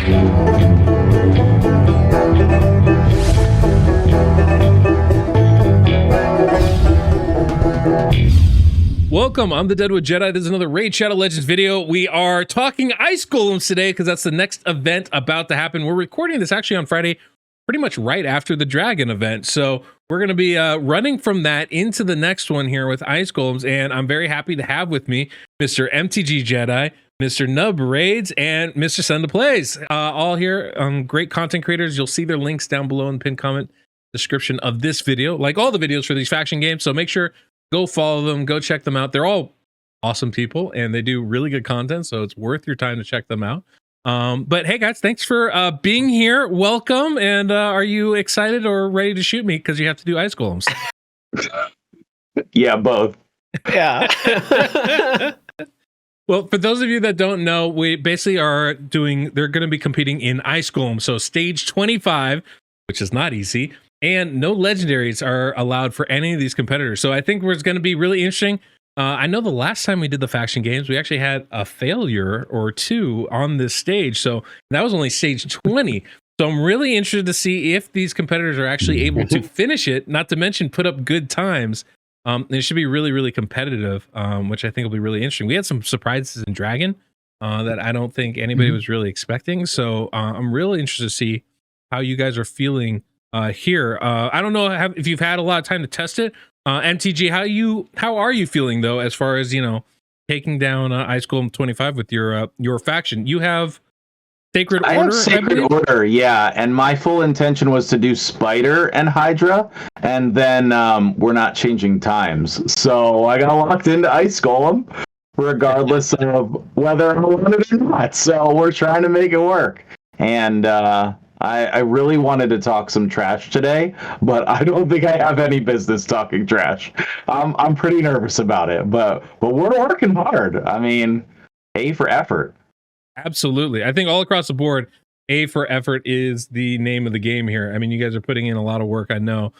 Welcome, I'm the DeadwoodJedi. This is another Raid Shadow Legends video. We are talking Ice Golems today because that's the next event about to happen. We're recording this actually on Friday, pretty much right after the Dragon event. So we're going to be running from that into the next one here with Ice Golems. And I'm very happy to have with me Mr. MTGJedi, Mr. Nub Raids, and Mr. Senda Plays. All here, great content creators. You'll see their links down below in the pinned comment description of this video, like all the videos for these faction games. So make sure go follow them, go check them out. They're all awesome people and they do really good content, so it's worth your time to check them out. But hey guys, thanks for being here. Welcome. And are you excited or ready to shoot me because you have to do Ice Golems? Yeah, both. Yeah. Well, for those of you that don't know, we basically are doing, they're going to be competing in Ice Golem. So stage 25, which is not easy, and no legendaries are allowed for any of these competitors. So I think it's going to be really interesting. I know the last time we did the faction games, we actually had a failure or two on this stage. So that was only stage 20. So I'm really interested to see if these competitors are actually able to finish it, not to mention put up good times. It should be really, really competitive, which I think will be really interesting. We had some surprises in Dragon that I don't think anybody was really expecting. So I'm really interested to see how you guys are feeling here. I don't know if you've had a lot of time to test it. MTG, how are you feeling though, as far as, you know, taking down Ice Golem 25 with your faction? You have Sacred Order. I have Sacred Order, yeah, and my full intention was to do Spider and Hydra, and then we're not changing times, so I got locked into Ice Golem, regardless of whether I want it or not. So we're trying to make it work, and I really wanted to talk some trash today, but I don't think I have any business talking trash. I'm pretty nervous about it, but we're working hard. I mean, A for effort. Absolutely. I think all across the board, A for effort is the name of the game here. I mean, you guys are putting in a lot of work, I know.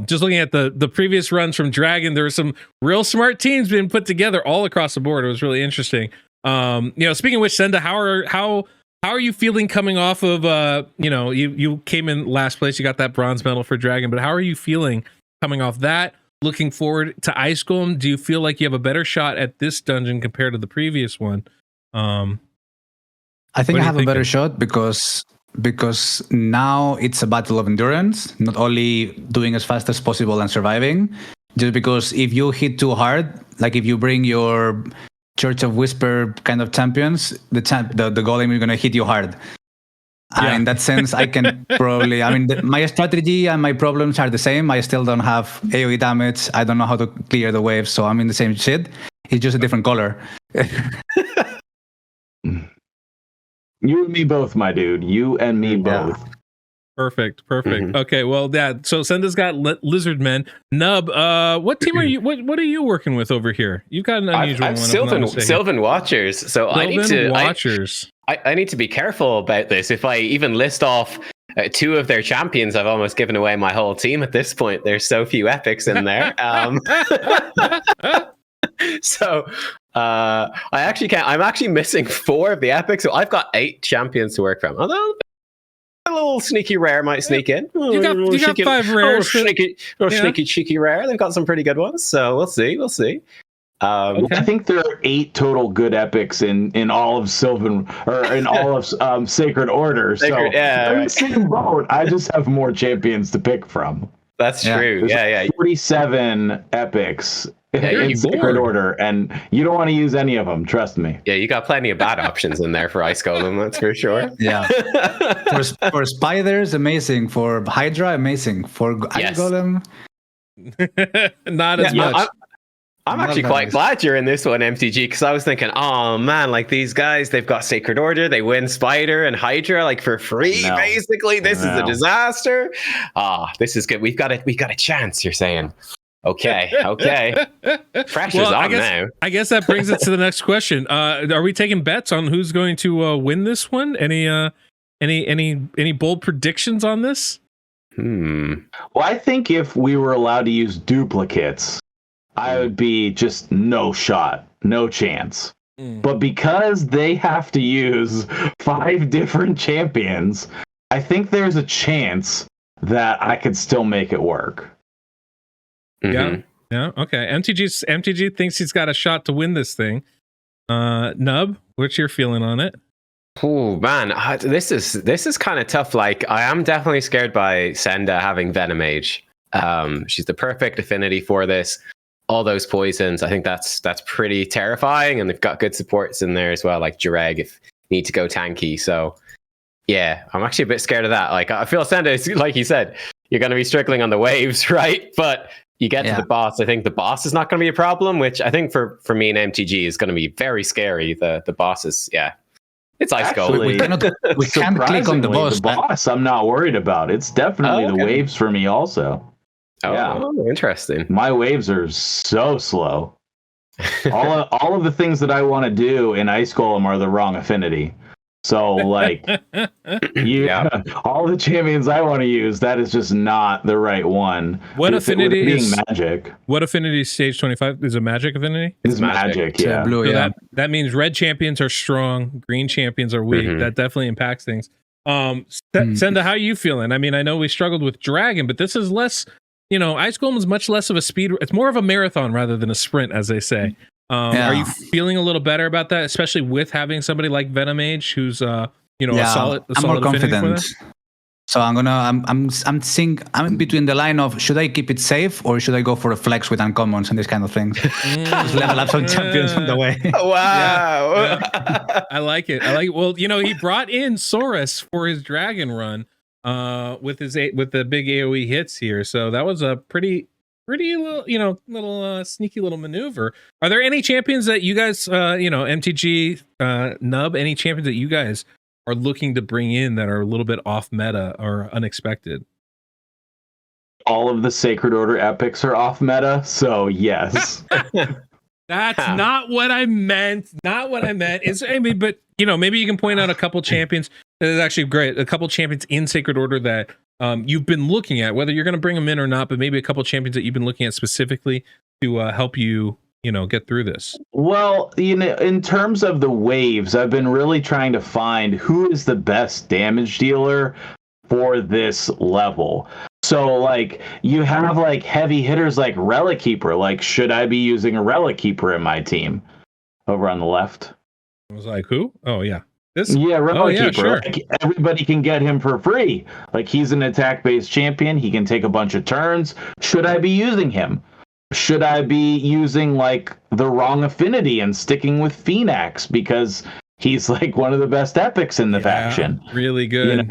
Just looking at the previous runs from Dragon, there were some real smart teams being put together all across the board. It was really interesting. You know, speaking of which, Senda, how are you feeling coming off of, you know, you came in last place, you got that bronze medal for Dragon, but how are you feeling coming off that? Looking forward to Ice Golem, do you feel like you have a better shot at this dungeon compared to the previous one? I think I have a better shot because now it's a battle of endurance, not only doing as fast as possible and surviving. Just because if you hit too hard, like if you bring your Church of Whisper kind of champions, the golem is going to hit you hard. Yeah. In that sense, I can probably, I mean, my strategy and my problems are the same. I still don't have AoE damage. I don't know how to clear the waves, so I'm in the same shit. It's just a different color. You and me both, my dude. You and me both. Perfect. Okay, well, yeah. So Senda's got Lizard Men. Nub, what team are you? What are you working with over here? You've got an unusual one. Sylvan Watchers. So Watchers. I need to be careful about this. If I even list off two of their champions, I've almost given away my whole team at this point. There's so few epics in there. So I actually can't. I'm actually missing 4 of the epics, so I've got 8 champions to work from. Although a little sneaky rare might sneak in. You got 5 rares. Sneaky cheeky rare. They've got some pretty good ones. So we'll see. Okay. I think there are 8 total good epics in all of Sylvan, or in all of Sacred Order. So yeah, I'm in the same boat. I just have more champions to pick from. That's true. There's 47 epics. In Sacred Order, and you don't want to use any of them, trust me. Yeah, you got plenty of bad options in there for Ice Golem, that's for sure. Yeah. For Spiders, amazing. For Hydra, amazing. For Ice Golem, not as much. I'm actually quite glad you're in this one, MTG, because I was thinking, oh man, like these guys, they've got Sacred Order, they win Spider and Hydra like for free, basically. This is a disaster. This is good. We got a chance, you're saying. Okay. Pressure's on now. I guess that brings us to the next question. Are we taking bets on who's going to win this one? Any bold predictions on this? Well, I think if we were allowed to use duplicates, I would be just no shot, no chance. But because they have to use 5 different champions, I think there's a chance that I could still make it work. Yeah. Okay. MTG thinks he's got a shot to win this thing. Nub, what's your feeling on it? Oh man, this is kind of tough. Like, I am definitely scared by Senda having Venom Mage. She's the perfect affinity for this. All those poisons, I think that's pretty terrifying, and they've got good supports in there as well, like Jireg if you need to go tanky. So yeah, I'm actually a bit scared of that. Like, I feel Senda is, like you said, you're going to be struggling on the waves, right? But you get to the boss. I think the boss is not going to be a problem, which I think for me and MTG is going to be very scary. The boss is, it's Ice Golem. We can't click on the boss. The boss I'm not worried about. It's definitely the waves for me also. Oh, interesting. My waves are so slow. all of the things that I want to do in Ice Golem are the wrong affinity. So, like, all the champions I want to use, that is just not the right one. What affinity is magic? What affinity is stage 25? Is a magic affinity? It's magic, yeah. Blue, so that means red champions are strong, green champions are weak. That definitely impacts things. Senda, how are you feeling? I mean, I know we struggled with Dragon, but this is less. Ice Golem is much less of a speed. It's more of a marathon rather than a sprint, as they say. Are you feeling a little better about that, especially with having somebody like Venom Mage, who's a solid I'm more confident. For so I'm in between the line of, should I keep it safe or should I go for a flex with uncommons and these kind of things? Just level up some champions on the way. Wow. I like it. Well, he brought in Saurus for his dragon run with the big AoE hits here. So that was a pretty little sneaky little maneuver. Are there any champions that you guys MTG Nub, any champions that you guys are looking to bring in that are a little bit off meta or unexpected? All of the Sacred Order epics are off meta, so yes. That's not what I meant. Not what I meant. But maybe you can point out a couple champions. That is actually great. A couple champions in Sacred Order that you've been looking at, whether you're going to bring them in or not, but maybe a couple champions that you've been looking at specifically to help you, get through this. Well, in terms of the waves, I've been really trying to find who is the best damage dealer for this level. So, like, you have like heavy hitters like Relic Keeper. Like, should I be using a Relic Keeper in my team? Over on the left. I was like, who? Oh yeah. Relic Keeper. Sure. Like, everybody can get him for free. Like, he's an attack-based champion. He can take a bunch of turns. Should I be using him? Should I be using like the wrong affinity and sticking with Phoenix because he's like one of the best epics in the faction? Really good.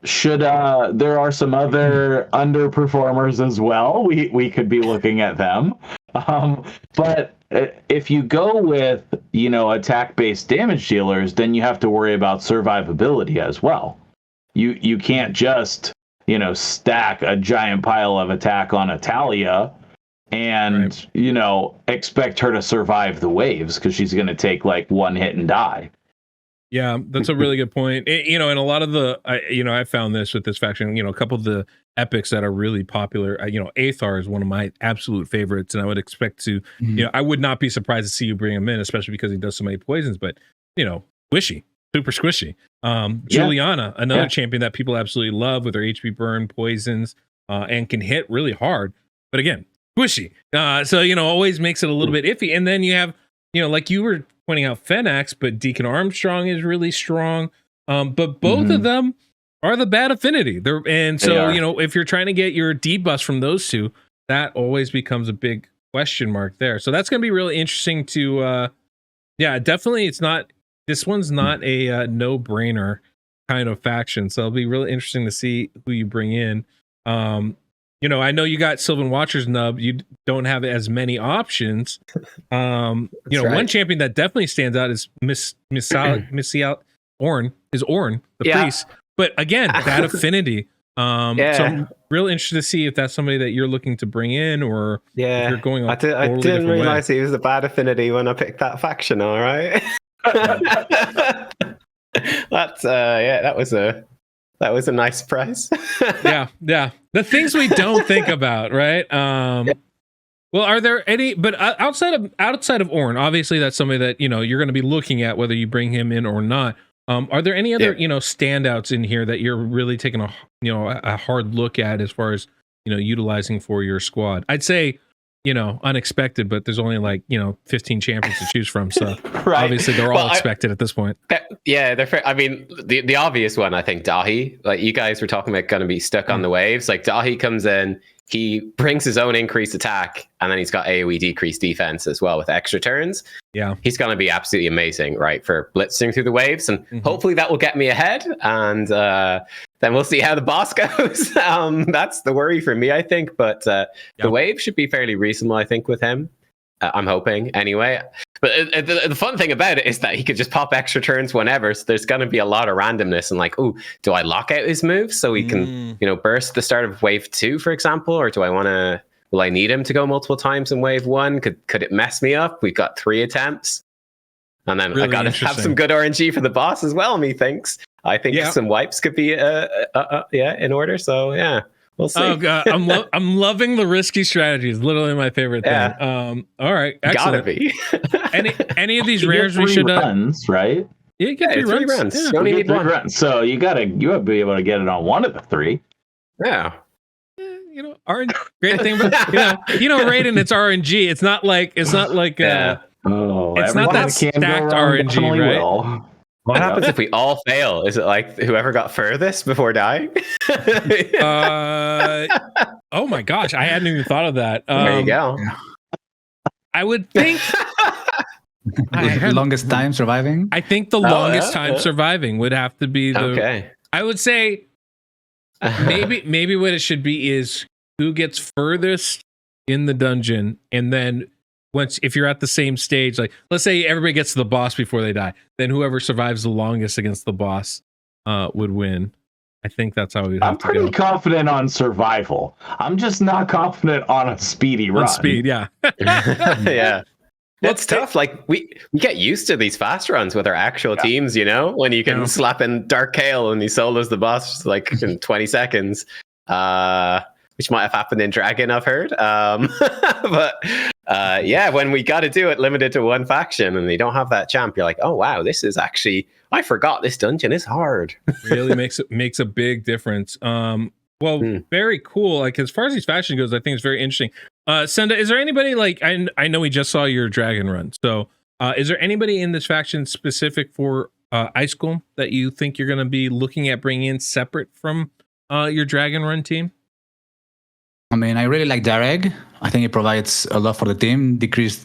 Should there are some other underperformers as well. We could be looking at them. But if you go with, attack-based damage dealers, then you have to worry about survivability as well. You can't just, stack a giant pile of attack on Atalia and, expect her to survive the waves because she's going to take like one hit and die. Yeah, that's a really good point. And a lot of I found this with this faction, a couple of the epics that are really popular, Aethar is one of my absolute favorites, and I would expect to, I would not be surprised to see you bring him in, especially because he does so many poisons, but, squishy, super squishy. Juliana, another champion that people absolutely love with her HP burn, poisons, and can hit really hard, but again, squishy. So, always makes it a little bit iffy. And then you have, like you were pointing out Phoenix, but Deacon Armstrong is really strong. But both of them are the bad affinity. If you're trying to get your debuffs from those two, that always becomes a big question mark there. So that's going to be really interesting to, definitely this one's not a no-brainer kind of faction. So it'll be really interesting to see who you bring in. I know you got Sylvan Watcher's Nub. You don't have as many options. One champion that definitely stands out is Ornn, the priest. But again, that affinity. So I'm real interested to see if that's somebody that you're looking to bring in, or if you're going. I didn't realize he was a bad affinity when I picked that faction. All right. That was a nice surprise. yeah. The things we don't think about, right? Well, are there any? But outside of Ornn, obviously that's somebody that you're going to be looking at whether you bring him in or not. Are there any other standouts in here that you're really taking a hard look at as far as utilizing for your squad? I'd say unexpected, but there's only 15 champions to choose from, so right. Obviously they're all expected at this point. They're fair. I mean, the obvious one, I think, Dahi. Like you guys were talking about, going to be stuck on the waves. Like Dahi comes in, he brings his own increased attack, and then he's got AoE decreased defense as well with extra turns. Yeah, he's going to be absolutely amazing, right, for blitzing through the waves, and hopefully that will get me ahead. And then we'll see how the boss goes. That's the worry for me, I think. But the wave should be fairly reasonable, I think, with him. I'm hoping, anyway. But the fun thing about it is that he could just pop extra turns whenever. So there's going to be a lot of randomness. And do I lock out his moves so he can, burst the start of wave 2, for example? Or do I want to? Will I need him to go multiple times in wave 1? Could it mess me up? We've got 3 attempts. And then I got to have some good RNG for the boss as well, methinks. I think some wipes could be in order. So yeah, we'll see. Oh god, I'm loving the risky strategies. Literally my favorite thing. All right, excellent. Gotta be. any of these rares we should runs, right? Yeah, you get 3 runs. Yeah. You only need 1 run. So you would be able to get it on one of the 3. Yeah. RNG. Great thing about Raiden, it's RNG. It's not like it's not that stacked RNG, right? Will. What happens if we all fail? Is it like whoever got furthest before dying? Oh my gosh, I hadn't even thought of that. There you go. I would think longest time surviving. I think the longest time surviving would have to be the. Okay. I would say maybe what it should be is who gets furthest in the dungeon, and then if you're at the same stage, like let's say everybody gets to the boss before they die, then whoever survives the longest against the boss would win. I think that's how we have to go. I'm pretty confident on survival. I'm just not confident on a speedy run. On speed, yeah. Yeah. It's tough. Like we get used to these fast runs with our actual teams, when you can slap in Dark Kale and he solos the boss in 20 seconds. Which might have happened in Dragon, I've heard. But when we got to do it limited to one faction and they don't have that champ, you're like, oh wow, this is actually, I forgot this dungeon is hard. Really makes a big difference. Very cool. Like as far as these factions goes, I think it's very interesting. Senda, is there anybody I know we just saw your Dragon run. So is there anybody in this faction specific for Ice Golem that you think you're going to be looking at bringing in separate from your Dragon run team? I mean, I really like Dareg. I think it provides a lot for the team. Decrease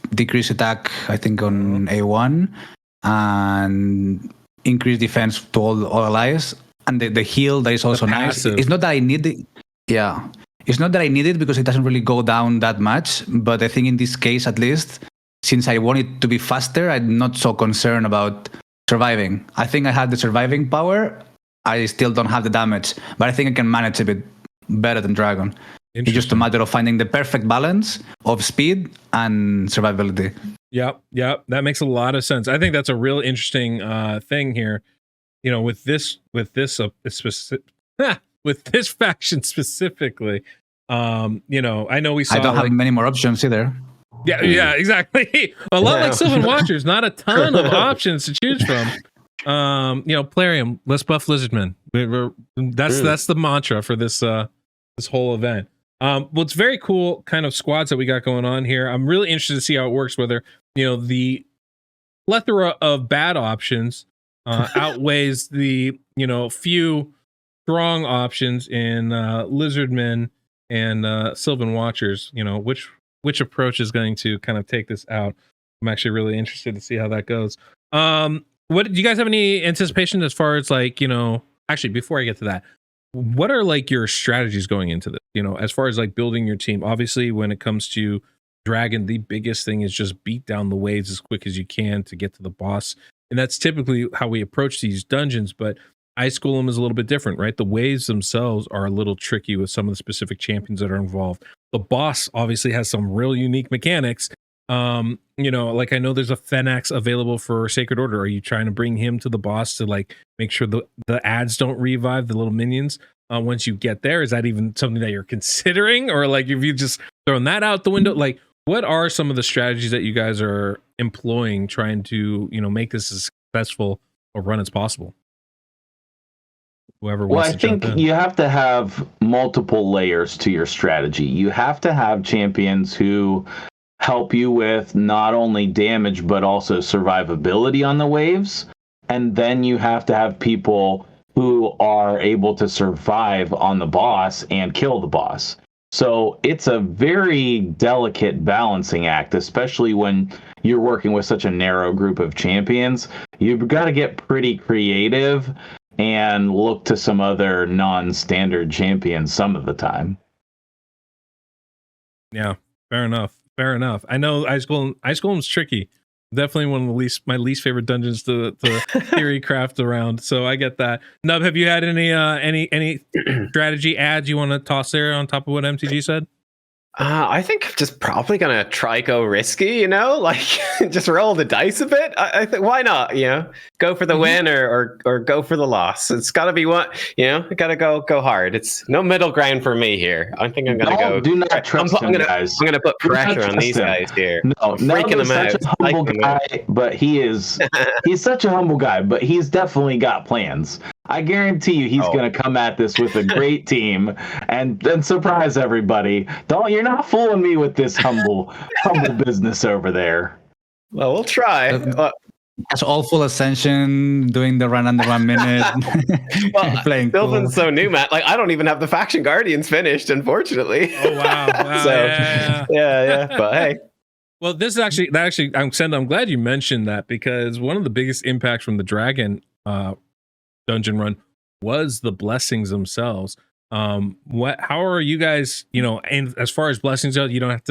attack, I think, on A1, and increase defense to all allies. And the heal that is also nice. It's not that I need it. Yeah. It's not that I need it because it doesn't really go down that much. But I think in this case, at least, since I want it to be faster, I'm not so concerned about surviving. I think I have the surviving power. I still don't have the damage. But I think I can manage a bit better than Dragon. It's just a matter of finding the perfect balance of speed and survivability. Yep. That makes a lot of sense. I think that's a real interesting thing here. With this faction specifically. I know we saw. I don't have many more options either. Yeah, exactly. A lot like Sylvan Watchers, not a ton of options to choose from. Plarium, let's buff Lizardmen. That's the mantra for this whole event. It's very cool kind of squads that we got going on here. I'm really interested to see how it works, whether the plethora of bad options outweighs the few strong options in Lizardmen and Sylvan Watchers. Which approach is going to kind of take this out. I'm actually really interested to see how that goes. What do you guys have any anticipation as far as actually before I get to that, what are your strategies going into this? As far as building your team, obviously when it comes to Dragon, the biggest thing is just beat down the waves as quick as you can to get to the boss. And that's typically how we approach these dungeons. But Ice Golem is a little bit different, right? The waves themselves are a little tricky with some of the specific champions that are involved. The boss obviously has some real unique mechanics. I know there's a Fenax available for Sacred Order. Are you trying to bring him to the boss to make sure the ads don't revive the little minions once you get there? Is that even something that you're considering, or if you just thrown that out the window? what are some of the strategies that you guys are employing, trying to make this as successful a run as possible? Whoever wants I think you have to have multiple layers to your strategy. You have to have champions who help you with not only damage but also survivability on the waves, and then you have to have people who are able to survive on the boss and kill the boss. So it's a very delicate balancing act, especially when you're working with such a narrow group of champions. You've got to get pretty creative and look to some other non-standard champions some of the time. Yeah, fair enough. Fair enough. I know Ice Golem's tricky. Definitely one of my least favorite dungeons to theory craft around. So I get that. Nub, have you had any strategy ads you want to toss there on top of what MTG said? I think I'm just probably gonna try go risky, like just roll the dice a bit. I think why not, go for the win or go for the loss. It's got to be one, I gotta go hard. It's no middle ground for me here. I think I'm gonna go. Do not trust him, guys. I'm gonna put pressure on these guys here. No, freaking him out. Such a humble guy, but he's such a humble guy, but he's definitely got plans. I guarantee you he's going to come at this with a great team and then surprise everybody. You're not fooling me with this humble business over there. Well, we'll try. That's all full Ascension, doing the run under 1 minute. Playing Sylvan's cool. So new, Matt. Like, I don't even have the Faction Guardians finished, unfortunately. Oh, wow. So, yeah. But hey. Well, this is actually, I'm glad you mentioned that, because one of the biggest impacts from the Dragon dungeon run was the blessings themselves. How are you guys, and as far as blessings go, you don't have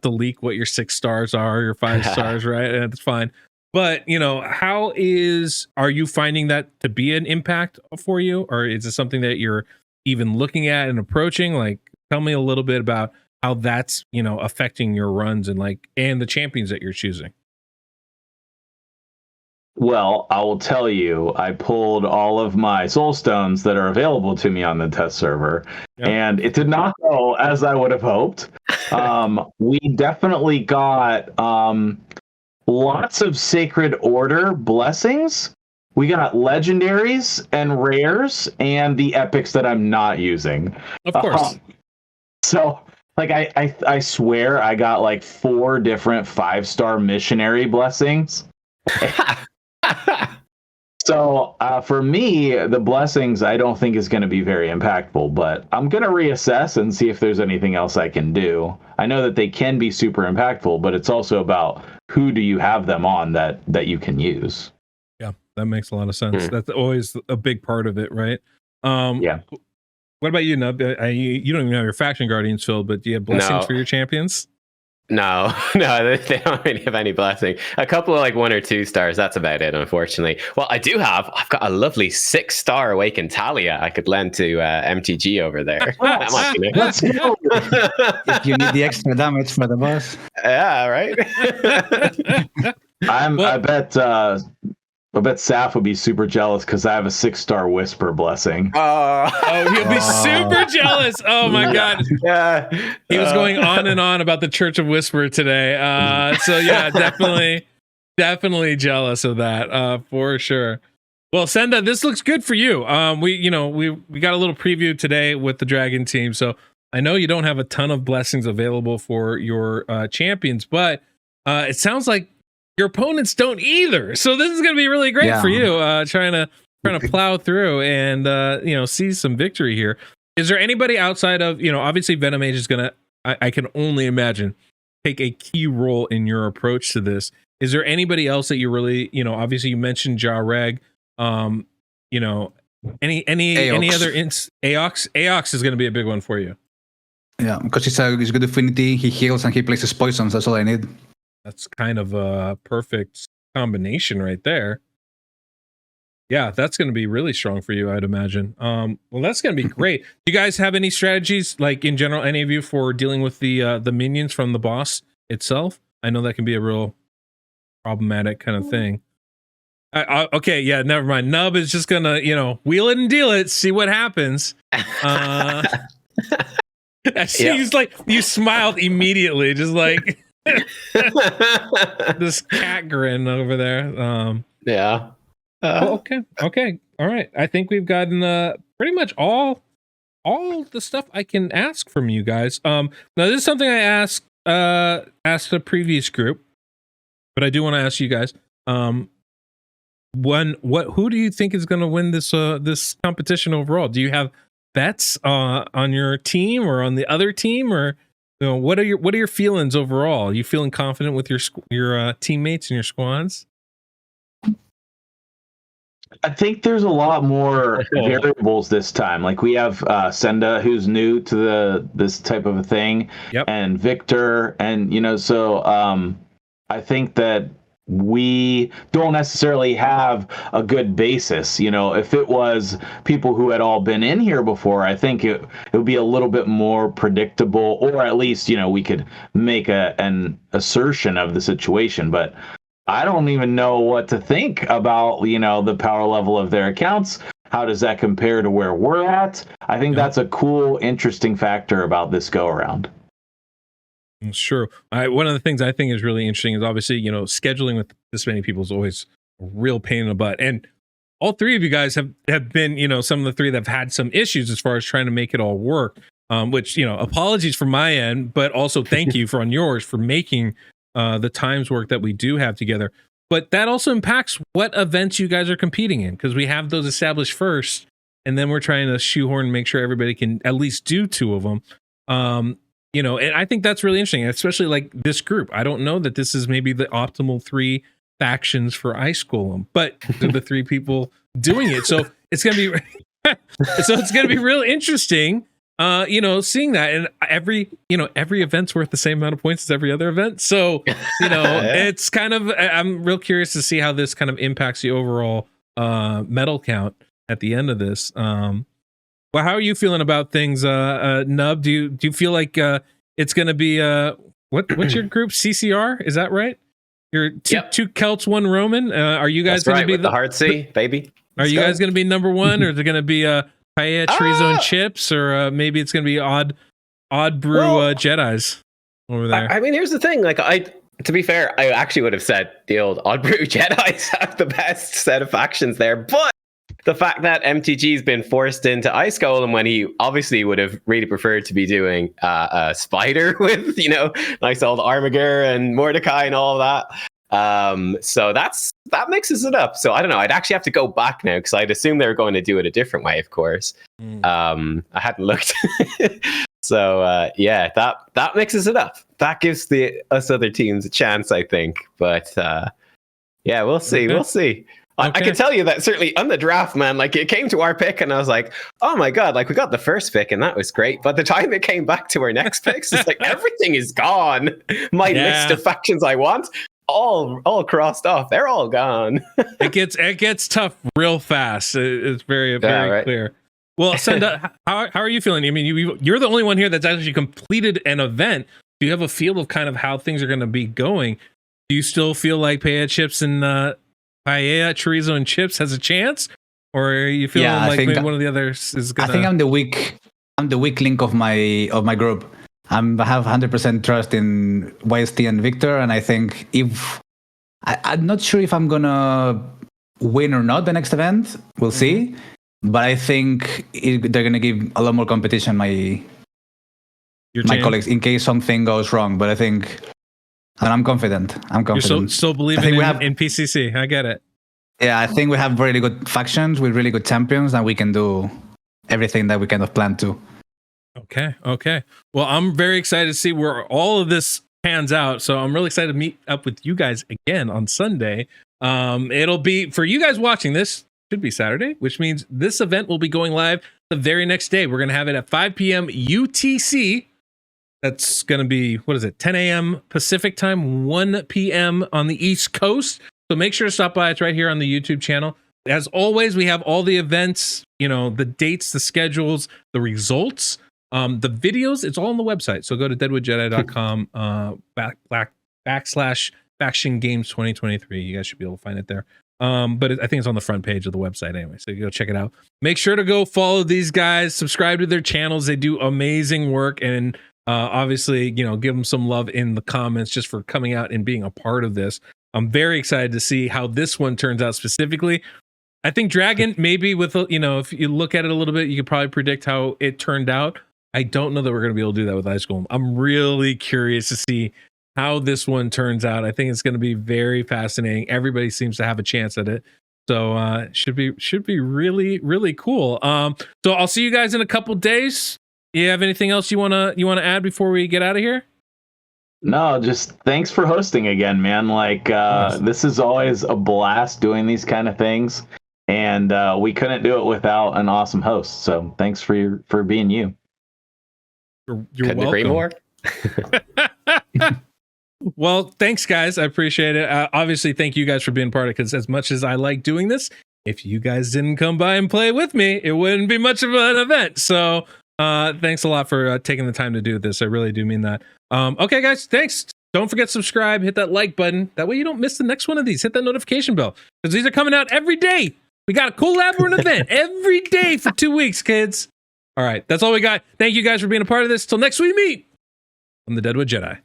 to leak what your 6 stars are, your 5 stars, right? And it's fine. But are you finding that to be an impact for you, or is it something that you're even looking at and approaching? Like, tell me a little bit about how that's affecting your runs and the champions that you're choosing. Well, I will tell you, I pulled all of my soul stones that are available to me on the test server, and it did not go as I would have hoped. We definitely got lots of Sacred Order blessings. We got legendaries and rares and the epics that I'm not using. Of course. So, I swear I got 4 different 5-star missionary blessings. So for me, the blessings I don't think is going to be very impactful, but I'm going to reassess and see if there's anything else I can do. I know that they can be super impactful, but it's also about who do you have them on that you can use. Yeah, that makes a lot of sense. That's always a big part of it, right? Yeah. What about you, Nub? You don't even have your Faction Guardians filled, but do you have blessings for your champions? No, they don't really have any blessing. A couple of 1 or 2 stars. That's about it, unfortunately. Well, I've got a lovely 6-star Awakened Talia I could lend to MTG over there. That might be Let's go. If you need the extra damage for the boss. Yeah, right. I bet Saf would be super jealous because I have a 6-star Whisper blessing. Oh, he'll be super jealous. Oh my God. Yeah. He was going on and on about the Church of Whisper today. So yeah, definitely jealous of that, for sure. Well, Senda, this looks good for you. We got a little preview today with the Dragon team. So I know you don't have a ton of blessings available for your champions, but it sounds like your opponents don't either. So this is going to be really great for you, trying to plow through and see some victory here. Is there anybody outside of, obviously Venom Mage is going to, I can only imagine, take a key role in your approach to this. Is there anybody else that you really, obviously you mentioned Jareg, any other Aox is going to be a big one for you. Yeah, because he's good affinity, he heals and he places poisons. That's all I need. That's kind of a perfect combination right there. Yeah, that's going to be really strong for you, I'd imagine. Well, that's going to be great. Do you guys have any strategies, in general, any of you, for dealing with the minions from the boss itself? I know that can be a real problematic kind of thing. Okay, yeah, never mind. Nub is just going to, wheel it and deal it, see what happens. She's like, you smiled immediately, just like this cat grin over there. Yeah. Okay. All right. I think we've gotten pretty much all the stuff I can ask from you guys. Now this is something I asked a previous group, but I do want to ask you guys. Who do you think is going to win this competition overall? Do you have bets on your team or on the other team, or what are your feelings overall? Are you feeling confident with your teammates and your squads? I think there's a lot more variables this time. Like we have Senda, who's new to this type of a thing, and Victor, and so I think that we don't necessarily have a good basis. If it was people who had all been in here before, I think it would be a little bit more predictable, or at least we could make an assertion of the situation. But I don't even know what to think about the power level of their accounts. How does that compare to where we're at? I think that's a cool, interesting factor about this go around. Sure. One of the things I think is really interesting is obviously, scheduling with this many people is always a real pain in the butt. And all three of you guys have been, some of the three that have had some issues as far as trying to make it all work. Which, apologies from my end, but also thank you on yours for making the times work that we do have together. But that also impacts what events you guys are competing in, because we have those established first, and then we're trying to shoehorn and make sure everybody can at least do two of them. And I think that's really interesting, especially like this group. I don't know that this is maybe the optimal 3 factions for Ice Golem, but the 3 people doing it. So it's gonna be real interesting. Seeing that, and every event's worth the same amount of points as every other event. So it's kind of, I'm real curious to see how this kind of impacts the overall medal count at the end of this. Well, how are you feeling about things, Nub? Do you feel like it's going to be what's your group, CCR? Is that right? You're two Celts, 1 Roman. Are you guys going to be the hard C, baby? Are you guys going to be number 1, or is it going to be paella, chorizo, and chips, or maybe it's going to be odd brew Jedis over there? I mean, here's the thing. Like, to be fair, I actually would have said the old odd brew Jedis have the best set of factions there, but the fact that MTG's been forced into Ice Golem when he obviously would have really preferred to be doing a Spider with, nice old Armiger and Mordecai and all of that. So that mixes it up. So I don't know. I'd actually have to go back now, because I'd assume they were going to do it a different way, of course. I hadn't looked. So that mixes it up. That gives us other teams a chance, I think. But we'll see. Okay. We'll see. Okay. I can tell you that certainly on the draft, man, like it came to our pick and I was like, oh my God, like we got the first pick and that was great. But the time it came back to our next picks, it's like everything is gone. My list of factions I want, all crossed off. They're all gone. It gets tough real fast. It's very clear. Well, Senda, how are you feeling? I mean, you're the only one here that's actually completed an event. Do you have a feel of kind of how things are going to be going? Do you still feel like paella, chips, and paella, chorizo, and chips has a chance, or are you feeling like maybe one of the others is gonna? I think I'm the weak link of my group. I have 100% trust in YST and Victor, and I think I'm not sure if I'm gonna win or not the next event. We'll see, but I think they're gonna give a lot more competition my colleagues in case something goes wrong. But I think. And I'm confident. You're still believing in PCC. I get it. Yeah, I think we have really good factions with really good champions, and we can do everything that we kind of plan to. Okay. Well, I'm very excited to see where all of this pans out. So I'm really excited to meet up with you guys again on Sunday. It'll be, for you guys watching this, should be Saturday, which means this event will be going live the very next day. We're going to have it at 5 p.m. UTC. That's going to be, 10 a.m. Pacific time, 1 p.m. on the East Coast. So make sure to stop by. It's right here on the YouTube channel. As always, we have all the events, the dates, the schedules, the results, the videos. It's all on the website. So go to DeadwoodJedi.com /Faction Games 2023. You guys should be able to find it there. But I think it's on the front page of the website anyway, so you go check it out. Make sure to go follow these guys, subscribe to their channels. They do amazing work, and obviously, give them some love in the comments just for coming out and being a part of this. I'm very excited to see how this one turns out specifically. I think Dragon, maybe with, if you look at it a little bit, you could probably predict how it turned out. I don't know that we're going to be able to do that with Ice Golem. I'm really curious to see how this one turns out. I think it's going to be very fascinating. Everybody seems to have a chance at it. So should be really, really cool. So I'll see you guys in a couple days. You have anything else you wanna add before we get out of here? No, just thanks for hosting again, man. This is always a blast doing these kind of things, and we couldn't do it without an awesome host. So thanks for being you. You're welcome. Agree more. Well, thanks, guys. I appreciate it. Obviously, thank you guys for being part of it, because as much as I like doing this, if you guys didn't come by and play with me, it wouldn't be much of an event. So thanks a lot for taking the time to do this. I really do mean that. Okay, guys, thanks. Don't forget to subscribe, hit that like button. That way you don't miss the next one of these. Hit that notification bell, because these are coming out every day. We got a collab or an event every day for 2 weeks, kids. All right, that's all we got. Thank you guys for being a part of this. Till next we meet on the Deadwood Jedi.